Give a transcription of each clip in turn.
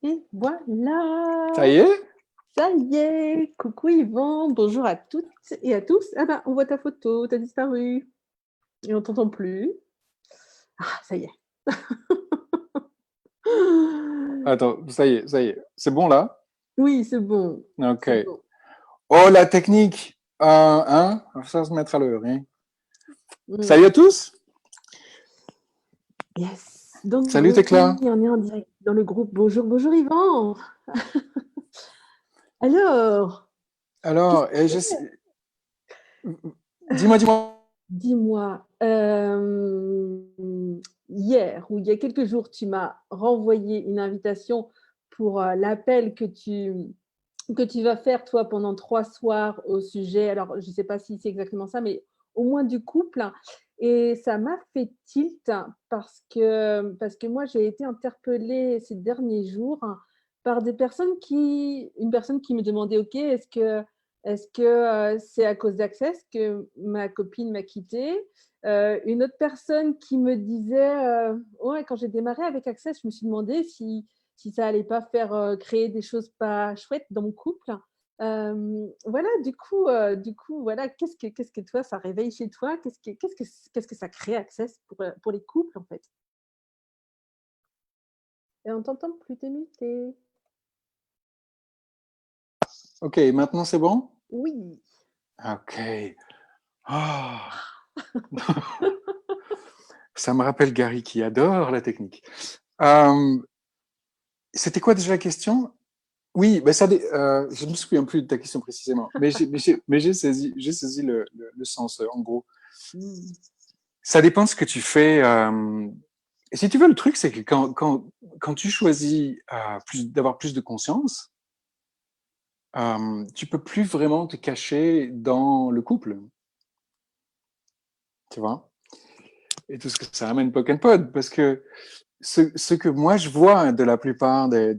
Et voilà, Ça y est? ça y est, coucou Yvan, bonjour à toutes et à tous. Ah bah, on voit ta photo, t'as disparu et on t'entend plus. Ah, ça y est. Attends, ça y est, ça y est. C'est bon là? Oui, c'est bon, Ok. c'est bon. Oh, la technique! Hein? Ça va se mettre à l'heure. Hein? Mm. Salut à tous! Yes. Donc Salut oui, Tecla! on est en direct dans le groupe. Bonjour, bonjour Yvan. Alors, qu'est-ce Alors, que tu dis-moi, dis-moi. dis-moi, hier ou il y a quelques jours, tu m'as renvoyé une invitation pour l'appel que tu vas faire, toi, pendant 3 soirs au sujet, alors je ne sais pas si c'est exactement ça, mais au moins du couple. Et ça m'a fait tilt parce que moi, j'ai été interpellée ces derniers jours par une personne qui me demandait, OK, est-ce que c'est à cause d'Access que ma copine m'a quittée? Une autre personne qui me disait, ouais, quand j'ai démarré avec Access, je me suis demandé si ça allait pas faire créer des choses pas chouettes dans mon couple. Voilà, du coup, voilà, qu'est-ce que toi, ça réveille chez toi? Qu'est-ce que ça crée Access pour les couples, en fait? Et on t'entend plus, t'es muté. Ok, maintenant c'est bon? Oui. Ok. Ah, ça me rappelle Gary qui adore la technique. Euh, C'était quoi déjà la question? Oui, ben je ne me souviens plus de ta question précisément, mais j'ai saisi le sens en gros. Mmh. Ça dépend de ce que tu fais. Et si tu veux, le truc, c'est que quand tu choisis d'avoir plus de conscience, tu peux plus vraiment te cacher dans le couple, tu vois. Et tout ce que ça amène poke and pod, parce que ce que moi je vois de la plupart des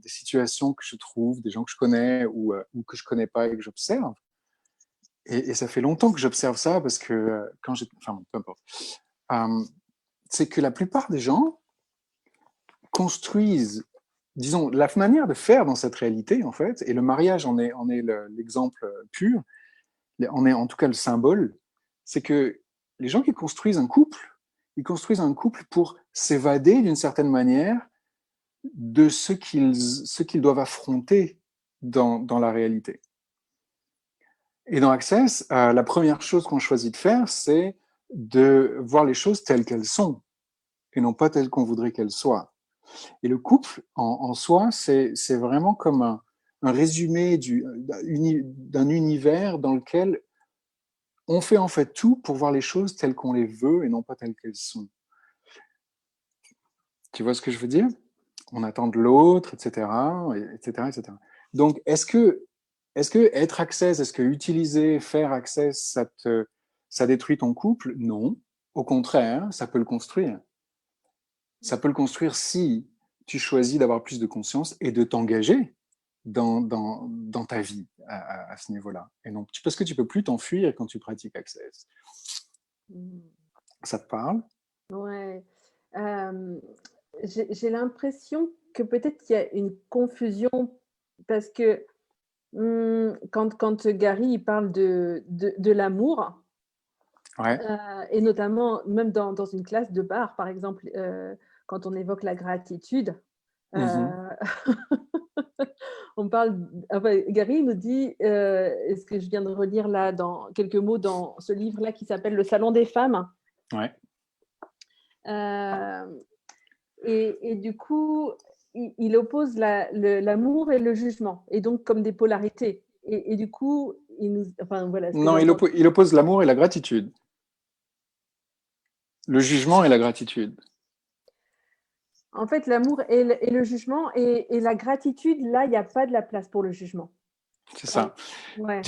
situations que je trouve, des gens que je connais ou que je connais pas et que j'observe, et ça fait longtemps que j'observe ça parce que quand j'ai, enfin peu importe, euh, c'est que la plupart des gens construisent, disons, la manière de faire dans cette réalité, en fait, et le mariage en est l'exemple pur, en est en tout cas le symbole, c'est que les gens qui construisent un couple, ils construisent un couple pour s'évader d'une certaine manière de ce qu'ils doivent affronter dans la réalité. Et dans Access, la première chose qu'on choisit de faire, c'est de voir les choses telles qu'elles sont et non pas telles qu'on voudrait qu'elles soient. Et le couple, en soi, c'est vraiment comme un résumé d'un univers dans lequel on fait en fait tout pour voir les choses telles qu'on les veut et non pas telles qu'elles sont. Tu vois ce que je veux dire? On attend de l'autre, etc., etc., etc. Donc, est-ce que être access, est-ce que utiliser, faire access, ça détruit ton couple? Non. Au contraire, ça peut le construire. Ça peut le construire si tu choisis d'avoir plus de conscience et de t'engager dans ta vie à ce niveau-là. Et donc, parce que tu peux plus t'enfuir quand tu pratiques Access. Mmh. Ça te parle? Ouais. Hem, j'ai l'impression que peut-être qu'il y a une confusion parce que, quand Gary, il parle de l'amour, Ouais. et notamment même dans une classe de bar, par exemple, quand on évoque la gratitude, Mhm. heu, on parle enfin, Gary nous dit, et ce que je viens de relire là dans quelques mots dans ce livre-là qui s'appelle «Le salon des femmes», Ouais. hem et du coup, il oppose l'amour et le jugement et donc comme des polarités et du coup, il nous enfin voilà ce que Non, j'entends. il oppose l'amour et la gratitude. Le jugement et la gratitude. En fait, l'amour et le jugement et la gratitude, là, il y a pas de la place pour le jugement. C'est On ça. ouais.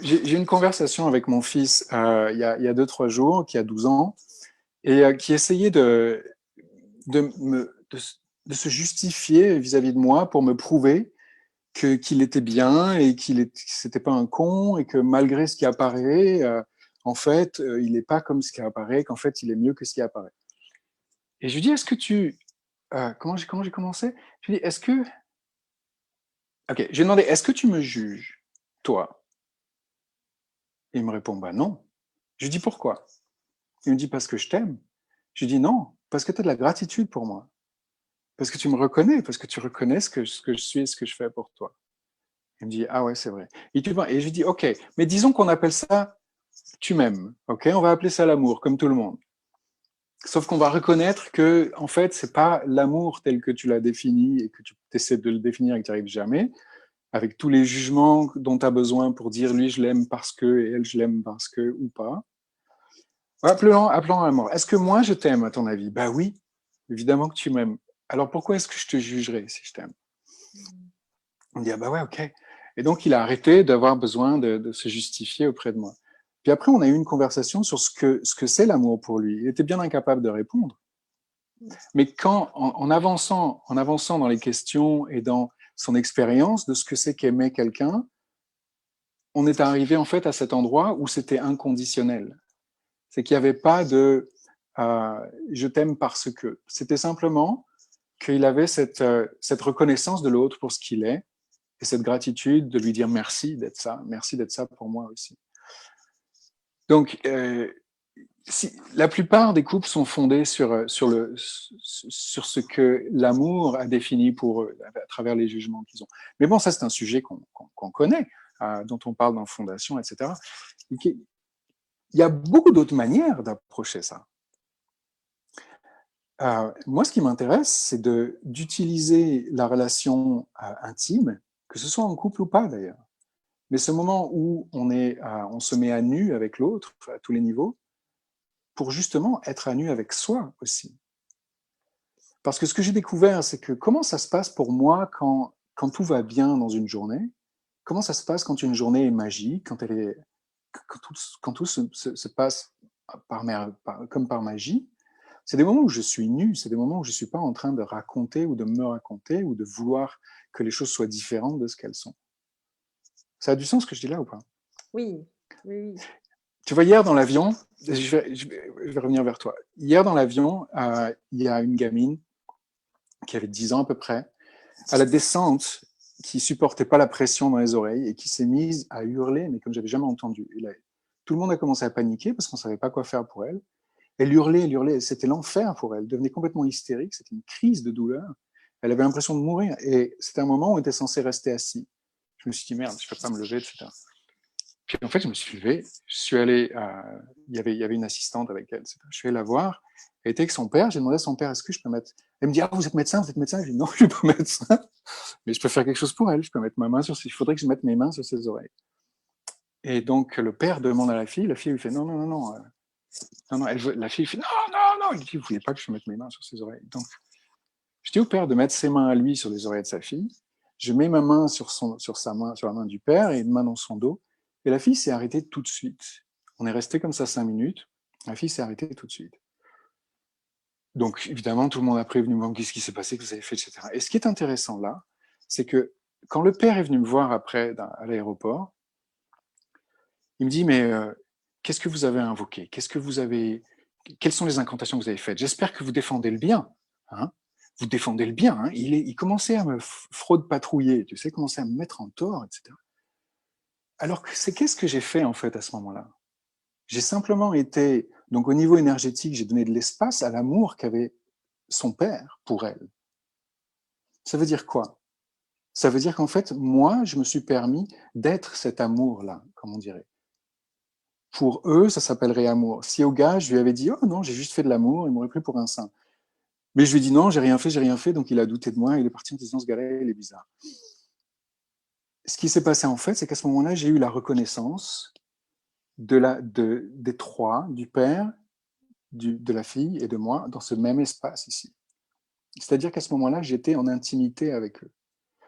J'ai eu une conversation avec mon fils il y a 2, 3 jours, qui a 12 ans, et qui essayait de, me, de se justifier vis-à-vis de moi pour me prouver qu'il était bien et que c'était pas un con et que malgré ce qui apparaît, en fait, il n'est pas comme ce qui apparaît, qu'en fait, il est mieux que ce qui apparaît. Et je lui dis, est-ce que tu... comment j'ai commencé? Je lui dis, est-ce que Ok, j'ai demandé, est-ce que tu me juges, toi? Et il me répond, bah non. Je lui dis, pourquoi? Il me dit, parce que je t'aime. Je lui dis, non, parce que tu as de la gratitude pour moi. Parce que tu me reconnais, parce que tu reconnais ce que je suis et ce que je fais pour toi. Il me dit, ah ouais, c'est vrai. Et je lui dis, ok, mais disons qu'on appelle ça tu m'aimes, ok? On va appeler ça l'amour, comme tout le monde. Sauf qu'on va reconnaître que, en fait, c'est pas l'amour tel que tu l'as défini et que tu essaies de le définir et que tu n'arrives jamais, avec tous les jugements dont tu as besoin pour dire lui je l'aime parce que et elle je l'aime parce que ou pas. Appelons à mort. Est-ce que moi je t'aime à ton avis? Bah oui, évidemment que tu m'aimes. Alors pourquoi est-ce que je te jugerais si je t'aime? On dit ah bah ouais ok. Et donc il a arrêté d'avoir besoin de se justifier auprès de moi. Puis après on a eu une conversation sur ce que c'est l'amour pour lui. Il était bien incapable de répondre. Mais quand en avançant dans les questions et dans son expérience de ce que c'est qu'aimer quelqu'un, on est arrivé en fait à cet endroit où c'était inconditionnel. C'est qu'il n'y avait pas de je t'aime parce que. C'était simplement qu'il avait cette reconnaissance de l'autre pour ce qu'il est et cette gratitude de lui dire merci d'être ça pour moi aussi. Donc, la plupart des couples sont fondés sur ce que l'amour a défini pour eux à travers les jugements qu'ils ont. Mais bon, ça c'est un sujet qu'on connaît, dont on parle dans Fondation, etc. Il y a beaucoup d'autres manières d'approcher ça. Moi, ce qui m'intéresse, c'est d'utiliser la relation intime, que ce soit en couple ou pas d'ailleurs. Mais ce moment où on se met à nu avec l'autre à tous les niveaux, pour justement être à nu avec soi aussi. Parce que ce que j'ai découvert, c'est que comment ça se passe pour moi quand tout va bien dans une journée? Comment ça se passe quand une journée est magique, quand tout se passe comme par magie? C'est des moments où je suis nu, c'est des moments où je ne suis pas en train de raconter ou de me raconter ou de vouloir que les choses soient différentes de ce qu'elles sont. Ça a du sens ce que je dis là ou pas? Oui, oui, oui. Tu vois, hier dans l'avion, je vais revenir vers toi. Hier dans l'avion, il y a une gamine qui avait 10 ans à peu près, à la descente, qui supportait pas la pression dans les oreilles et qui s'est mise à hurler, mais comme j'avais jamais entendu. Et là, tout le monde a commencé à paniquer parce qu'on savait pas quoi faire pour elle. Elle hurlait, c'était l'enfer pour elle. Elle devenait complètement hystérique, c'était une crise de douleur. Elle avait l'impression de mourir et c'était un moment où on était censé rester assis. Je me suis dit merde, je peux pas me lever, etc. Puis en fait, je me suis levé, je suis allé, il y avait une assistante avec elle, etc. Je suis allé la voir, elle était avec son père, j'ai demandé à son père, est-ce que je peux mettre... Elle me dit, ah, vous êtes médecin? Je lui dis, non, je suis pas médecin, mais je peux faire quelque chose pour elle, je peux mettre ma main il faudrait que je mette mes mains sur ses oreilles. Et donc, le père demande à la fille lui fait, non, non, non, non, non, non, la fille fait, non, non, non, il dit, vous voulez pas que je mette mes mains sur ses oreilles? Donc, je dis au père de mettre ses mains à lui sur les oreilles de sa fille, je mets ma main sur sa main, sur la main du père et une main dans son dos, et la fille s'est arrêtée tout de suite. On est resté comme ça 5 minutes, la fille s'est arrêtée tout de suite. Donc, évidemment, tout le monde a prévenu, bon, qu'est-ce qui s'est passé, que vous avez fait, etc. Et ce qui est intéressant là, c'est que quand le père est venu me voir après à l'aéroport, il me dit, mais qu'est-ce que vous avez invoqué? Quelles sont les incantations que vous avez faites? J'espère que vous défendez le bien. Hein, vous défendez le bien. Hein. Il commençait à me fraude patrouiller, tu sais, commençait à me mettre en tort, etc. Alors qu'est-ce que j'ai fait en fait à ce moment-là? J'ai simplement été, donc au niveau énergétique, j'ai donné de l'espace à l'amour qu'avait son père pour elle. Ça veut dire quoi? Ça veut dire qu'en fait, moi, je me suis permis d'être cet amour-là, comme on dirait. Pour eux, ça s'appellerait amour. Si au gars, je lui avais dit, oh non, j'ai juste fait de l'amour, il m'aurait pris pour un saint. Mais je lui ai dit, non, j'ai rien fait, donc il a douté de moi, il est parti en disant, ce gars-là, il est bizarre. Ce qui s'est passé en fait, c'est qu'à ce moment-là, j'ai eu la reconnaissance des trois, du père, de la fille et de moi, dans ce même espace ici. C'est-à-dire qu'à ce moment-là, j'étais en intimité avec eux.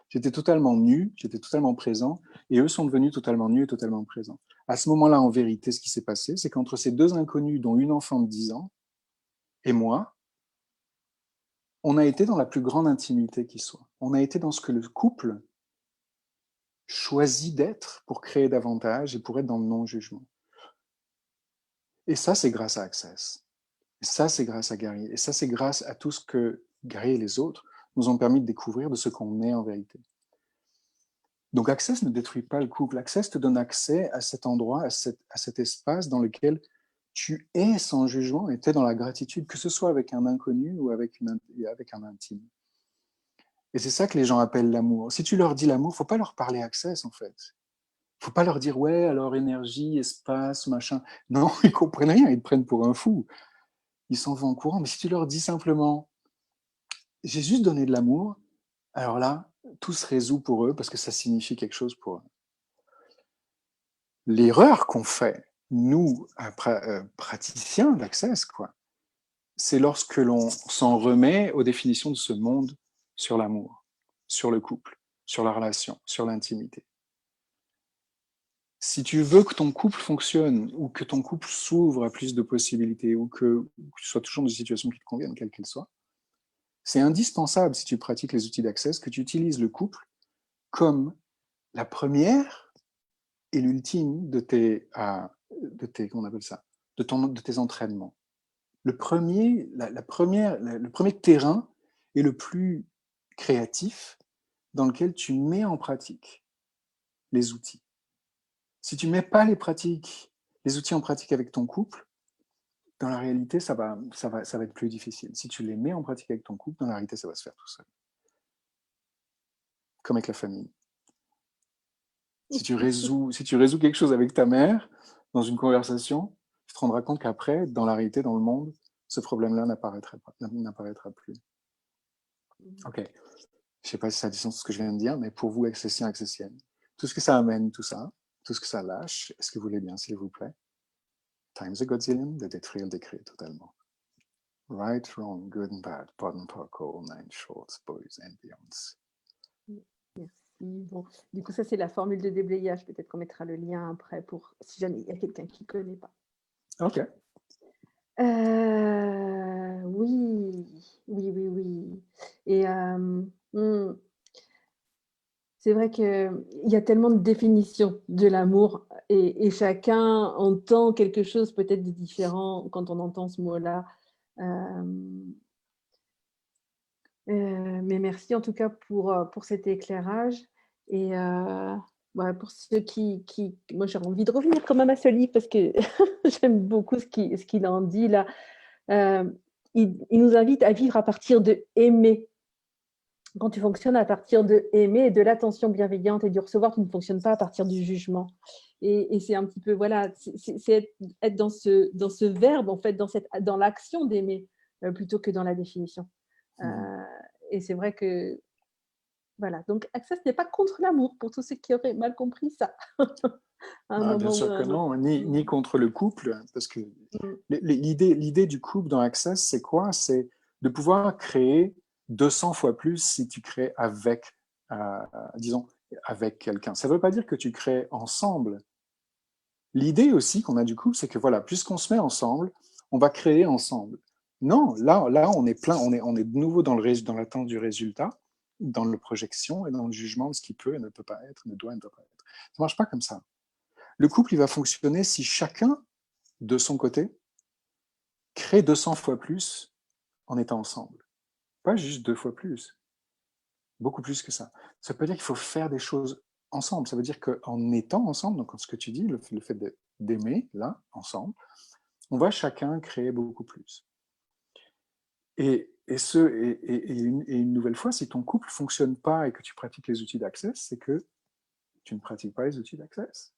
J'étais totalement nu, j'étais totalement présent, et eux sont devenus totalement nus et totalement présents. À ce moment-là, en vérité, ce qui s'est passé, c'est qu'entre ces deux inconnus, dont une enfant de 10 ans, et moi, on a été dans la plus grande intimité qui soit. On a été dans ce que le couple choisit d'être pour créer davantage et pour être dans le non-jugement. Et ça, c'est grâce à Access. Et ça, c'est grâce à Gary. Et ça, c'est grâce à tout ce que Gary et les autres nous ont permis de découvrir de ce qu'on est en vérité. Donc Access ne détruit pas le couple. Access te donne accès à cet endroit, à cet espace dans lequel tu es sans jugement et tu es dans la gratitude, que ce soit avec un inconnu ou avec un intime. Et c'est ça que les gens appellent l'amour. Si tu leur dis l'amour, il ne faut pas leur parler Access, en fait. Il ne faut pas leur dire, ouais, alors énergie, espace, machin. Non, ils ne comprennent rien, ils te prennent pour un fou. Ils s'en vont en courant. Mais si tu leur dis simplement, j'ai juste donné de l'amour, alors là, tout se résout pour eux parce que ça signifie quelque chose pour eux. L'erreur qu'on fait, nous, praticiens d'Access, quoi, c'est lorsque l'on s'en remet aux définitions de ce monde sur l'amour, sur le couple, sur la relation, sur l'intimité. Si tu veux que ton couple fonctionne, ou que ton couple s'ouvre à plus de possibilités, ou que tu sois toujours dans des situations qui te conviennent, quelles qu'elles soient, c'est indispensable, si tu pratiques les outils d'Access, que tu utilises le couple comme la première et l'ultime de tes, comment on appelle ça, de tes entraînements. Le premier terrain est le plus créatif dans lequel tu mets en pratique les outils. Si tu ne mets pas les outils en pratique avec ton couple, dans la réalité, ça va être plus difficile. Si tu les mets en pratique avec ton couple, dans la réalité, ça va se faire tout seul. Comme avec la famille. Si tu résous quelque chose avec ta mère, dans une conversation, tu te rendras compte qu'après, dans la réalité, dans le monde, ce problème-là n'apparaîtra plus. Ok. Je ne sais pas si ça a du sens ce que je viens de dire, mais pour vous, accessien, accessienne, tout ce que ça amène, tout ça, tout ce que ça lâche, est-ce que vous voulez bien, s'il vous plaît? Times a Godzillion, de détruire le décret totalement. Right, wrong, good and bad, pardon, all nine shorts, boys and beyonds. Merci. Bon, du coup, ça, c'est la formule de déblayage. Peut-être qu'on mettra le lien après pour si jamais il y a quelqu'un qui ne connaît pas. Ok. Oui. Et c'est vrai qu'il y a tellement de définitions de l'amour et chacun entend quelque chose peut-être de différent quand on entend ce mot-là. Mais merci en tout cas pour cet éclairage. Et pour ceux qui... Moi, j'ai envie de revenir quand même à ce livre parce que j'aime beaucoup ce qu'il en dit là. Il nous invite à vivre à partir de aimer. Quand tu fonctionnes à partir de aimer et de l'attention bienveillante et du recevoir, tu ne fonctionnes pas à partir du jugement. Et c'est un petit peu, voilà, c'est être dans ce verbe, en fait, dans l'action d'aimer, plutôt que dans la définition. Et c'est vrai que, voilà, donc Access n'est pas contre l'amour, pour tous ceux qui auraient mal compris ça. Bien sûr que non, ni contre le couple, parce que l'idée du couple dans Access, c'est quoi? C'est de pouvoir créer 200 fois plus si tu crées avec, disons, avec quelqu'un. Ça ne veut pas dire que tu crées ensemble. L'idée aussi qu'on a du couple, c'est que voilà, puisqu'on se met ensemble, on va créer ensemble. Non, là on est plein, on est de nouveau dans l'attente du résultat, dans la projection et dans le jugement de ce qui peut et ne peut pas être, ne doit et ne doit pas être. Ça ne marche pas comme ça. Le couple, il va fonctionner si chacun, de son côté, crée 200 fois plus en étant ensemble. Pas juste 2 fois plus, beaucoup plus que ça. Ça veut dire qu'il faut faire des choses ensemble. Ça veut dire qu'en étant ensemble, donc ce que tu dis, le fait d'aimer, là, ensemble, on va chacun créer beaucoup plus. Et une nouvelle fois, si ton couple ne fonctionne pas et que tu pratiques les outils d'Access, c'est que tu ne pratiques pas les outils d'Access.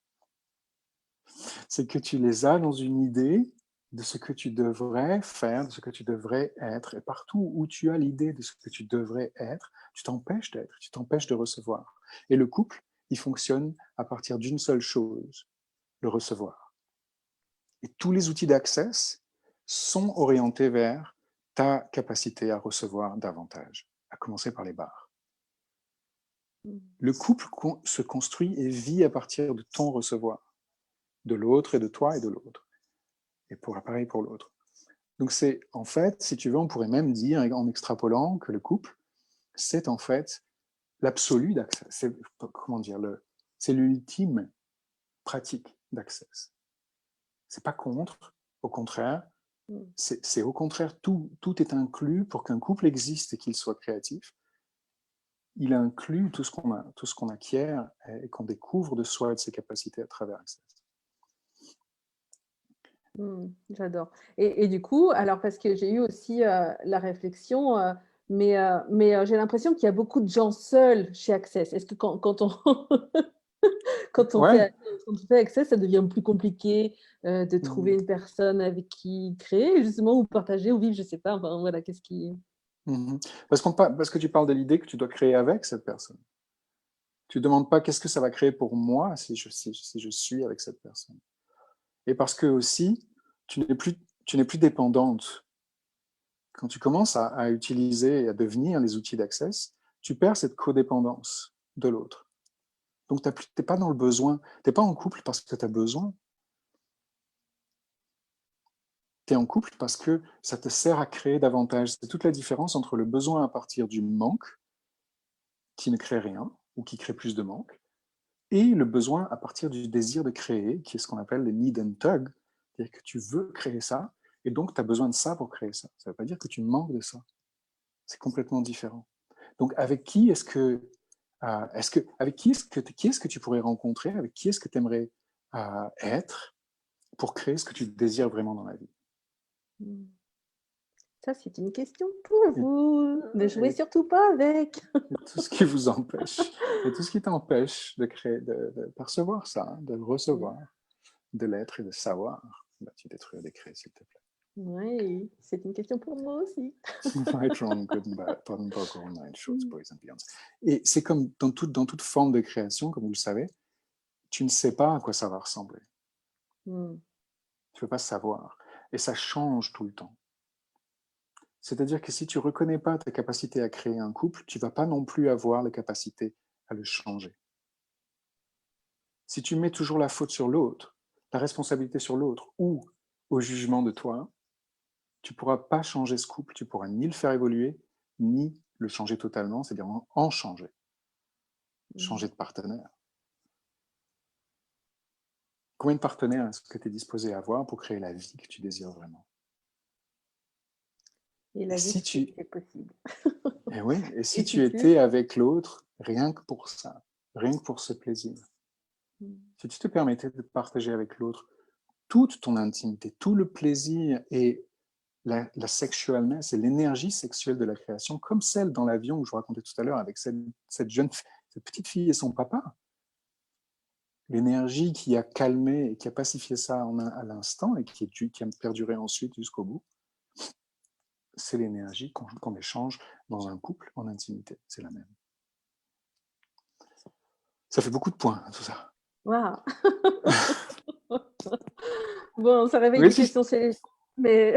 C'est que tu les as dans une idée de ce que tu devrais faire, de ce que tu devrais être. Et partout où tu as l'idée de ce que tu devrais être, tu t'empêches d'être, tu t'empêches de recevoir. Et le couple, il fonctionne à partir d'une seule chose, le recevoir. Et tous les outils d'Access sont orientés vers ta capacité à recevoir davantage, à commencer par les barres. Le couple se construit et vit à partir de ton recevoir, de l'autre et de toi et de l'autre. Et pareil pour l'autre. Donc c'est, en fait, si tu veux, on pourrait même dire, en extrapolant, que le couple, c'est en fait l'absolu d'accès. C'est l'ultime pratique d'accès. C'est pas contre, au contraire, c'est au contraire, tout est inclus pour qu'un couple existe et qu'il soit créatif. il inclut tout ce qu'on acquiert et qu'on découvre de soi et de ses capacités à travers Access. J'adore. Et du coup, alors parce que j'ai eu aussi la réflexion, mais j'ai l'impression qu'il y a beaucoup de gens seuls chez Access. Est-ce que quand on quand on Ouais. fait quand on fait Access, ça devient plus compliqué de trouver Mhm. une personne avec qui créer justement ou partager ou vivre, je sais pas. Enfin voilà, qu'est-ce qui. Mhm. Parce que tu parles de l'idée que tu dois créer avec cette personne. Tu ne demandes pas qu'est-ce que ça va créer pour moi si je suis avec cette personne. Et parce que aussi, tu n'es plus dépendante. Quand tu commences à utiliser et à devenir les outils d'Access, tu perds cette codépendance de l'autre. Donc, tu n'es pas dans le besoin. Tu n'es pas en couple parce que tu as besoin. Tu es en couple parce que ça te sert à créer davantage. C'est toute la différence entre le besoin à partir du manque, qui ne crée rien, ou qui crée plus de manque, et le besoin à partir du désir de créer, qui est ce qu'on appelle le need and tug, c'est-à-dire que tu veux créer ça, et donc tu as besoin de ça pour créer ça. Ça ne veut pas dire que tu manques de ça. C'est complètement différent. Donc, avec qui est-ce que, qui est-ce que tu pourrais rencontrer, avec qui est-ce que tu aimerais être pour créer ce que tu désires vraiment dans la vie? Ça, c'est une question pour Et, vous. Ne jouez et, surtout pas avec. et tout ce qui vous empêche, et tout ce qui t'empêche de créer, de percevoir ça, de le recevoir, de l'être et de savoir, bah, tu détruis des créer, s'il te plaît. Oui, c'est une question pour moi aussi. Right, wrong, good and bad, Pardon, all night, shorts, boys and beyonds. Et c'est comme dans toute forme de création, comme vous le savez, tu ne sais pas à quoi ça va ressembler. Mm. Tu ne peux pas savoir. Et ça change tout le temps. C'est-à-dire que si tu ne reconnais pas ta capacité à créer un couple, tu ne vas pas non plus avoir la capacité à le changer. Si tu mets toujours la faute sur l'autre, la responsabilité sur l'autre ou au jugement de toi, tu ne pourras pas changer ce couple, tu ne pourras ni le faire évoluer, ni le changer totalement, c'est-à-dire en changer de partenaire. Combien de partenaires est-ce que tu es disposé à avoir pour créer la vie que tu désires vraiment? Et Et la vie, si tu, c'est possible. et oui, et si Et tu si tu. étais avec l'autre, rien que pour ça, rien que pour ce plaisir, si tu te permettais de partager avec l'autre toute ton intimité, tout le plaisir et la sexualness et l'énergie sexuelle de la création, comme celle dans l'avion que je vous racontais tout à l'heure avec cette petite fille et son papa, l'énergie qui a calmé et qui a pacifié ça à l'instant et qui a perduré ensuite jusqu'au bout, c'est l'énergie qu'on échange dans un couple en intimité. C'est la même. Ça fait beaucoup de points, tout ça. Waouh. Bon, ça réveille Oui, des questions chez les gens, mais.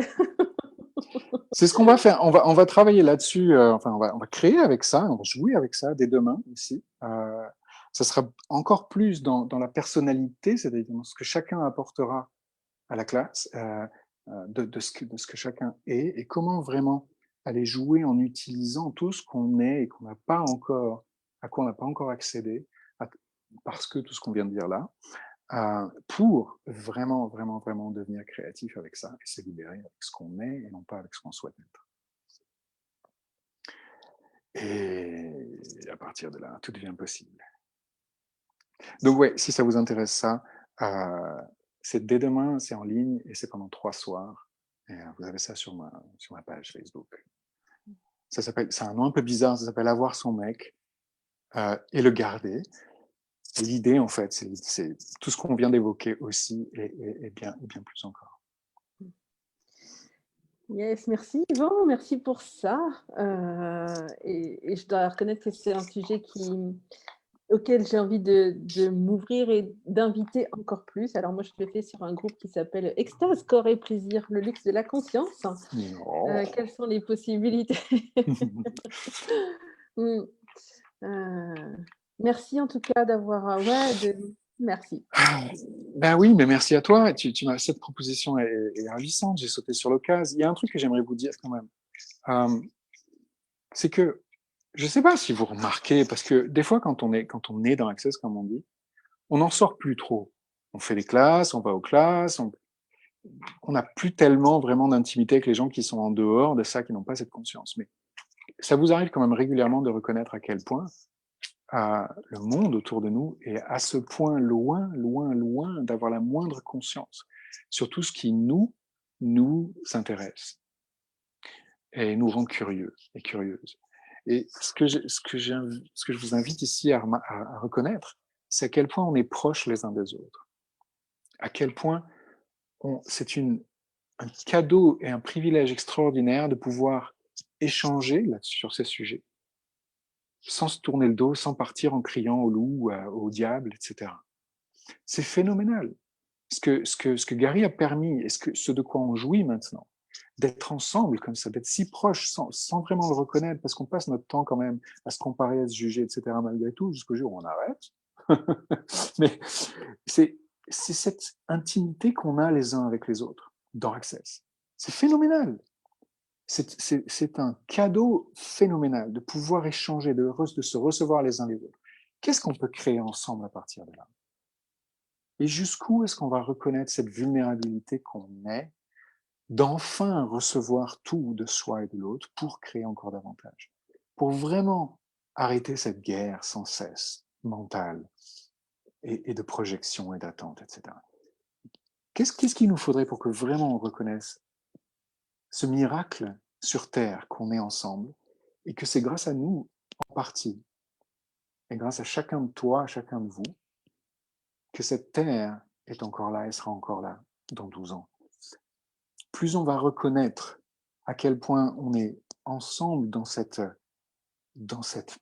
c'est ce qu'on va faire. On va travailler là-dessus. Enfin, on va créer avec ça, on va jouer avec ça dès demain aussi. Ça sera encore plus dans la personnalité, c'est-à-dire dans ce que chacun apportera à la classe, de ce que chacun est et comment vraiment aller jouer en utilisant tout ce qu'on est et qu'on n'a pas encore, à quoi on n'a pas encore accédé, parce que tout ce qu'on vient de dire là, pour vraiment, vraiment, vraiment devenir créatif avec ça et se libérer avec ce qu'on est et non pas avec ce qu'on souhaite être. Et à partir de là, tout devient possible. Donc ouais, si ça vous intéresse ça, c'est dès demain, c'est en ligne et c'est pendant 3 soirs. Et vous avez ça sur ma page Facebook. C'est un nom un peu bizarre, ça s'appelle Avoir son mec et le garder. L'idée, en fait, c'est tout ce qu'on vient d'évoquer aussi et bien plus encore. Yes, merci Yvan, merci pour ça. Et je dois reconnaître que c'est un sujet auquel j'ai envie de m'ouvrir et d'inviter encore plus. Alors moi, je le fais sur un groupe qui s'appelle Extase, Corps et Plaisir, le luxe de la conscience. Oh. Quelles sont les possibilités? Merci en tout cas d'avoir... Merci. Ben oui, mais merci à toi. Cette proposition est ravissante. J'ai sauté sur l'occasion. Il y a un truc que j'aimerais vous dire quand même. C'est que je ne sais pas si vous remarquez, parce que des fois, quand on est dans Access, comme on dit, on n'en sort plus trop. On fait les classes, on va aux classes, on n'a plus tellement vraiment d'intimité avec les gens qui sont en dehors de ça, qui n'ont pas cette conscience. Mais ça vous arrive quand même régulièrement de reconnaître à quel point le monde autour de nous est à ce point loin, loin, loin d'avoir la moindre conscience sur tout ce qui nous intéresse et nous rend curieux et curieuses. Et ce que je vous invite ici à reconnaître, c'est à quel point on est proches les uns des autres, à quel point c'est un cadeau et un privilège extraordinaire de pouvoir échanger sur ces sujets, sans se tourner le dos, sans partir en criant au loup, au diable, etc. C'est phénoménal. Ce que Gary a permis, et ce de quoi on jouit maintenant, d'être ensemble comme ça, d'être si proches sans vraiment le reconnaître, parce qu'on passe notre temps quand même à se comparer, à se juger, etc. malgré tout, jusqu'au jour où on arrête. Mais c'est cette intimité qu'on a les uns avec les autres dans Access. C'est phénoménal. C'est un cadeau phénoménal de pouvoir échanger, de se recevoir les uns les autres. Qu'est-ce qu'on peut créer ensemble à partir de là? Et jusqu'où est-ce qu'on va reconnaître cette vulnérabilité qu'on est, d'enfin recevoir tout de soi et de l'autre pour créer encore davantage, pour vraiment arrêter cette guerre sans cesse mentale et de projection et d'attente, etc. Qu'est-ce qu'il nous faudrait pour que vraiment on reconnaisse ce miracle sur Terre qu'on est ensemble et que c'est grâce à nous, en partie, et grâce à chacun de toi, à chacun de vous, que cette Terre est encore là et sera encore là dans 12 ans. Plus on va reconnaître à quel point on est ensemble dans cette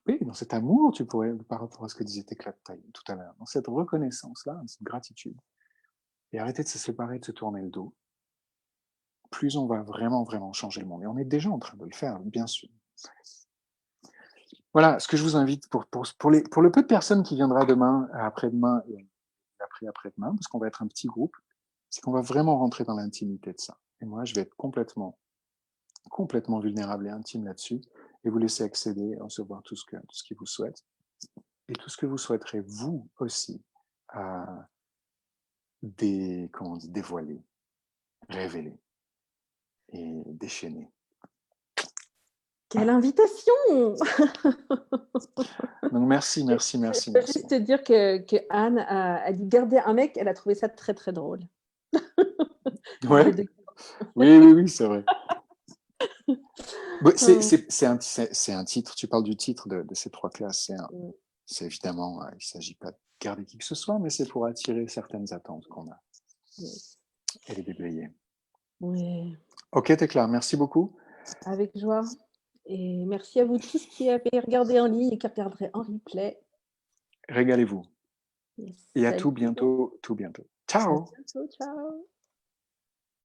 paix, dans cet amour, tu pourrais, par rapport à ce que disait Tekla tout à l'heure, dans cette reconnaissance-là, dans cette gratitude, et arrêter de se séparer, de se tourner le dos, plus on va vraiment, vraiment changer le monde. Et on est déjà en train de le faire, bien sûr. Voilà, ce que je vous invite pour le peu de personnes qui viendra demain, après-demain et après-demain, parce qu'on va être un petit groupe, c'est qu'on va vraiment rentrer dans l'intimité de ça. Et moi, je vais être complètement vulnérable et intime là-dessus, et vous laisser accéder, recevoir tout ce qu'il vous souhaite, et tout ce que vous souhaiterez vous aussi dévoiler, révéler et déchaîner. Quelle invitation! Donc merci. Je peux juste te dire que Anne a dit garder un mec, elle a trouvé ça très très drôle. Ouais. Oui, c'est vrai. C'est un titre, tu parles du titre de ces 3 classes, c'est évidemment, il ne s'agit pas de garder qui que ce soit, mais c'est pour attirer certaines attentes qu'on a et les déblayer. Oui. Ok, Tekla, merci beaucoup. Avec joie. Et merci à vous tous qui avez regardé en ligne et qui regarderaient en replay. Régalez-vous. Yes. Et à tout bientôt. Ciao. À bientôt, ciao.